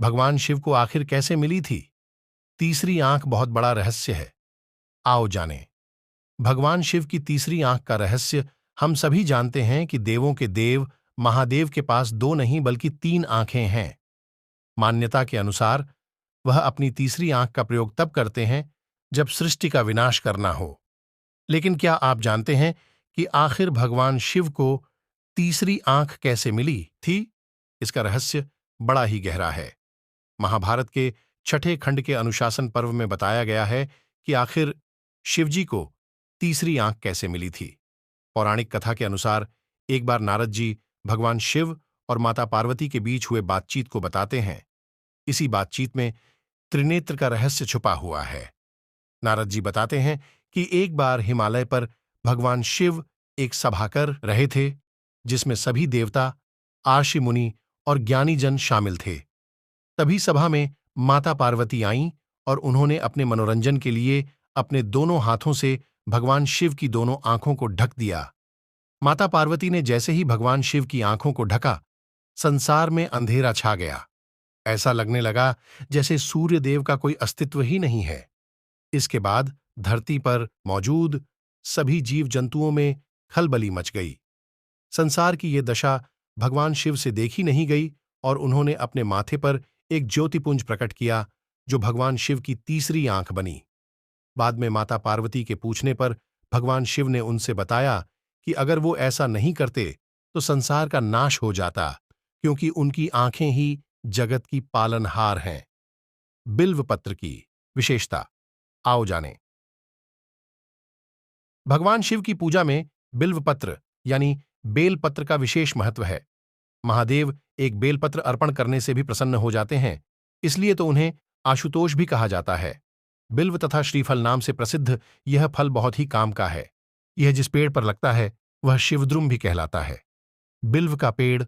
भगवान शिव को आखिर कैसे मिली थी तीसरी आंख? बहुत बड़ा रहस्य है, आओ जानें। भगवान शिव की तीसरी आंख का रहस्य हम सभी जानते हैं कि देवों के देव महादेव के पास दो नहीं बल्कि तीन आंखें हैं। मान्यता के अनुसार वह अपनी तीसरी आंख का प्रयोग तब करते हैं जब सृष्टि का विनाश करना हो। लेकिन क्या आप जानते हैं कि आखिर भगवान शिव को तीसरी आंख कैसे मिली थी? इसका रहस्य बड़ा ही गहरा है। महाभारत के छठे खंड के अनुशासन पर्व में बताया गया है कि आखिर शिवजी को तीसरी आंख कैसे मिली थी। पौराणिक कथा के अनुसार एक बार नारद जी भगवान शिव और माता पार्वती के बीच हुए बातचीत को बताते हैं। इसी बातचीत में त्रिनेत्र का रहस्य छुपा हुआ है। नारद जी बताते हैं कि एक बार हिमालय पर भगवान शिव एक सभा कर रहे थे जिसमें सभी देवता, आर्षि मुनि और ज्ञानी जन शामिल थे। तभी सभा में माता पार्वती आईं और उन्होंने अपने मनोरंजन के लिए अपने दोनों हाथों से भगवान शिव की दोनों आंखों को ढक दिया। माता पार्वती ने जैसे ही भगवान शिव की आंखों को ढका, संसार में अंधेरा छा गया। ऐसा लगने लगा जैसे सूर्य देव का कोई अस्तित्व ही नहीं है। इसके बाद धरती पर मौजूद सभी जीव जंतुओं में खलबली मच गई। संसार की ये दशा भगवान शिव से देखी नहीं गई और उन्होंने अपने माथे पर एक ज्योतिपुंज प्रकट किया जो भगवान शिव की तीसरी आंख बनी। बाद में माता पार्वती के पूछने पर भगवान शिव ने उनसे बताया कि अगर वो ऐसा नहीं करते तो संसार का नाश हो जाता, क्योंकि उनकी आंखें ही जगत की पालनहार हैं। बिल्व पत्र की विशेषता, आओ जानें। भगवान शिव की पूजा में बिल्व पत्र यानी बेलपत्र का विशेष महत्व है। महादेव एक बेलपत्र अर्पण करने से भी प्रसन्न हो जाते हैं, इसलिए तो उन्हें आशुतोष भी कहा जाता है। बिल्व तथा श्रीफल नाम से प्रसिद्ध यह फल बहुत ही काम का है। यह जिस पेड़ पर लगता है वह शिवद्रुम भी कहलाता है। बिल्व का पेड़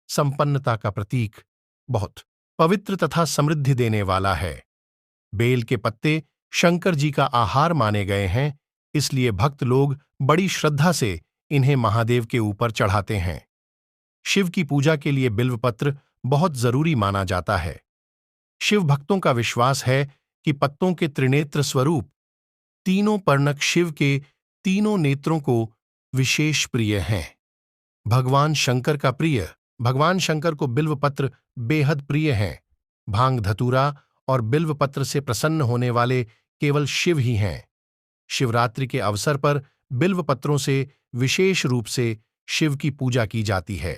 संपन्नता का प्रतीक, बहुत पवित्र तथा समृद्धि देने वाला है। बेल के पत्ते शंकर जी का आहार माने गए हैं, इसलिए भक्त लोग बड़ी श्रद्धा से इन्हें महादेव के ऊपर चढ़ाते हैं। शिव की पूजा के लिए बिल्वपत्र बहुत जरूरी माना जाता है। शिव भक्तों का विश्वास है कि पत्तों के त्रिनेत्र स्वरूप तीनों पर्णक शिव के तीनों नेत्रों को विशेष प्रिय हैं। भगवान शंकर को बिल्वपत्र बेहद प्रिय हैं। भांग धतूरा और बिल्वपत्र से प्रसन्न होने वाले केवल शिव ही हैं। शिवरात्रि के अवसर पर बिल्वपत्रों से विशेष रूप से शिव की पूजा की जाती है।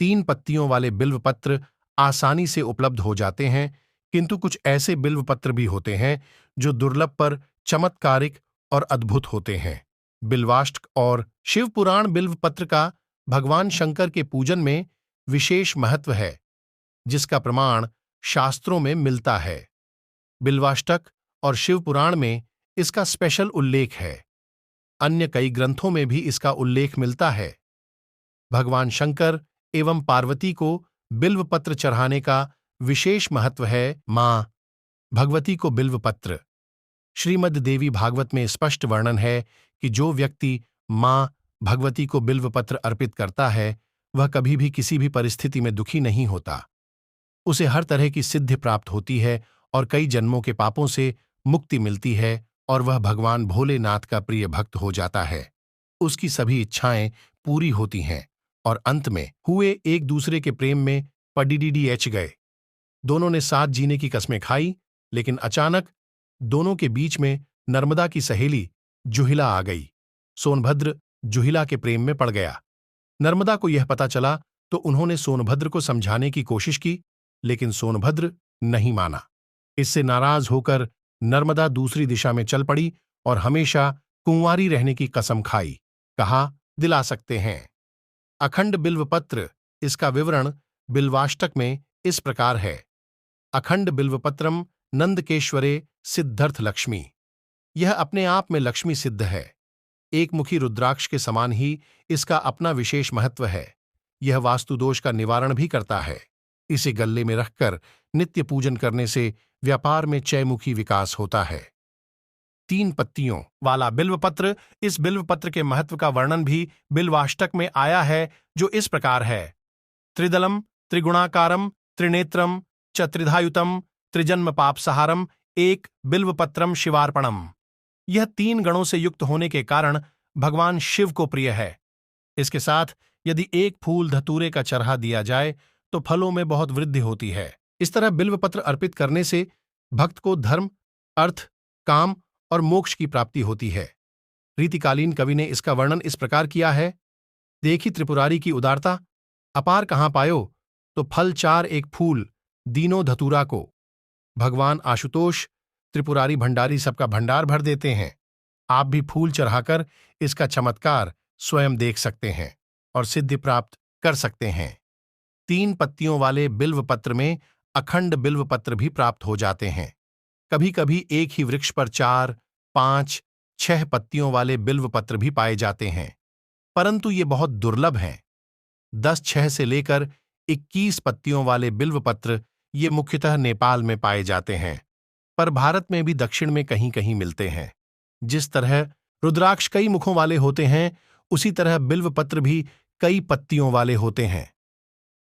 3 पत्तियों वाले बिल्वपत्र आसानी से उपलब्ध हो जाते हैं, किंतु कुछ ऐसे बिल्वपत्र भी होते हैं जो दुर्लभ पर चमत्कारिक और अद्भुत होते हैं। बिल्वाष्टक और शिव पुराण बिल्वपत्र का भगवान शंकर के पूजन में विशेष महत्व है, जिसका प्रमाण शास्त्रों में मिलता है। बिल्वाष्टक और शिव पुराण में इसका स्पेशल उल्लेख है। अन्य कई ग्रंथों में भी इसका उल्लेख मिलता है। भगवान शंकर एवं पार्वती को बिल्वपत्र चढ़ाने का विशेष महत्व है। मां भगवती को बिल्वपत्र, श्रीमद् देवी भागवत में स्पष्ट वर्णन है कि जो व्यक्ति मां भगवती को बिल्वपत्र अर्पित करता है वह कभी भी किसी भी परिस्थिति में दुखी नहीं होता। उसे हर तरह की सिद्धि प्राप्त होती है और कई जन्मों के पापों से मुक्ति मिलती है और वह भगवान भोलेनाथ का प्रिय भक्त हो जाता है। उसकी सभी इच्छाएं पूरी होती हैं और अंत में हुए एक दूसरे के प्रेम में पडीडीएच गए। दोनों ने साथ जीने की कस्में खाई, लेकिन अचानक दोनों के बीच में नर्मदा की सहेली जुहिला आ गई। सोनभद्र जुहिला के प्रेम में पड़ गया। नर्मदा को यह पता चला तो उन्होंने सोनभद्र को समझाने की कोशिश की, लेकिन सोनभद्र नहीं माना। इससे नाराज होकर नर्मदा दूसरी दिशा में चल पड़ी और हमेशा कुंवारी रहने की कसम खाई। कहा, दिला सकते हैं। अखंड बिल्वपत्र, इसका विवरण बिल्वाष्टक में इस प्रकार है। अखंड बिल्वपत्रम नंदकेश्वरे सिद्धर्थ लक्ष्मी। यह अपने आप में लक्ष्मी सिद्ध है। एक मुखी रुद्राक्ष के समान ही इसका अपना विशेष महत्व है। यह वास्तु दोष का निवारण भी करता है। इसे गले में रखकर नित्य पूजन करने से व्यापार में चयमुखी विकास होता है। 3 पत्तियों वाला बिल्वपत्र, इस बिल्वपत्र के महत्व का वर्णन भी बिल्वाष्टक में आया है, जो इस प्रकार है। त्रिदलम त्रिगुणाकारम त्रिनेत्रम च त्रिधायुतम त्रिजन्म पापसहारम एक बिल्वपत्रम शिवार्पणम। यह 3 गणों से युक्त होने के कारण भगवान शिव को प्रिय है। इसके साथ यदि एक फूल धतूरे का चरहा दिया जाए तो फलों में बहुत वृद्धि होती है। इस तरह बिल्वपत्र अर्पित करने से भक्त को धर्म, अर्थ, काम और मोक्ष की प्राप्ति होती है। रीतिकालीन कवि ने इसका वर्णन इस प्रकार किया है। देखी त्रिपुरारी की उदारता, अपार कहाँ पायो, तो फल 4 एक फूल, दीनों धतूरा को। भगवान आशुतोष त्रिपुरारी भंडारी सबका भंडार भर देते हैं। आप भी फूल चढ़ाकर इसका चमत्कार स्वयं देख सकते हैं और सिद्धि प्राप्त कर सकते हैं। 3 पत्तियों वाले बिल्व पत्र में अखंड बिल्व पत्र भी प्राप्त हो जाते हैं। कभी कभी एक ही वृक्ष पर 4, 5, 6 पत्तियों वाले बिल्व पत्र भी पाए जाते हैं, परंतु ये बहुत दुर्लभ हैं। 10, 6 से लेकर 21 पत्तियों वाले बिल्व पत्र ये मुख्यतः नेपाल में पाए जाते हैं, पर भारत में भी दक्षिण में कहीं कहीं मिलते हैं। जिस तरह रुद्राक्ष कई मुखों वाले होते हैं, उसी तरह बिल्व पत्र भी कई पत्तियों वाले होते हैं।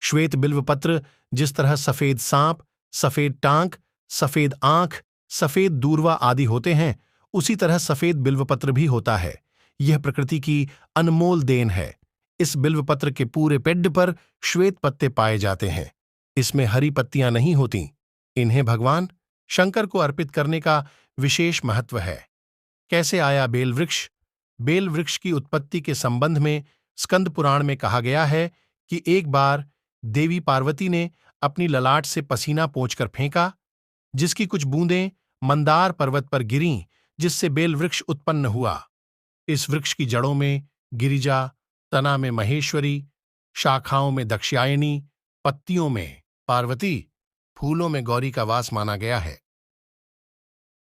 श्वेत बिल्व पत्र जिस तरह सफेद सांप, सफेद टांक, सफेद आंख, सफेद दूर्वा आदि होते हैं, उसी तरह सफेद बिल्वपत्र भी होता है। यह प्रकृति की अनमोल देन है। इस बिल्वपत्र के पूरे पेड़ पर श्वेत पत्ते पाए जाते हैं। इसमें हरी पत्तियां नहीं होती। इन्हें भगवान शंकर को अर्पित करने का विशेष महत्व है। कैसे आया बेल वृक्ष? बेल वृक्ष की उत्पत्ति के संबंध में स्कंद पुराण में कहा गया है कि एक बार देवी पार्वती ने अपनी ललाट से पसीना पोंछकर फेंका, जिसकी कुछ बूंदें मंदार पर्वत पर गिरीं, जिससे बेल वृक्ष उत्पन्न हुआ। इस वृक्ष की जड़ों में गिरिजा, तना में महेश्वरी, शाखाओं में दक्षायणी, पत्तियों में पार्वती, फूलों में गौरी का वास माना गया है।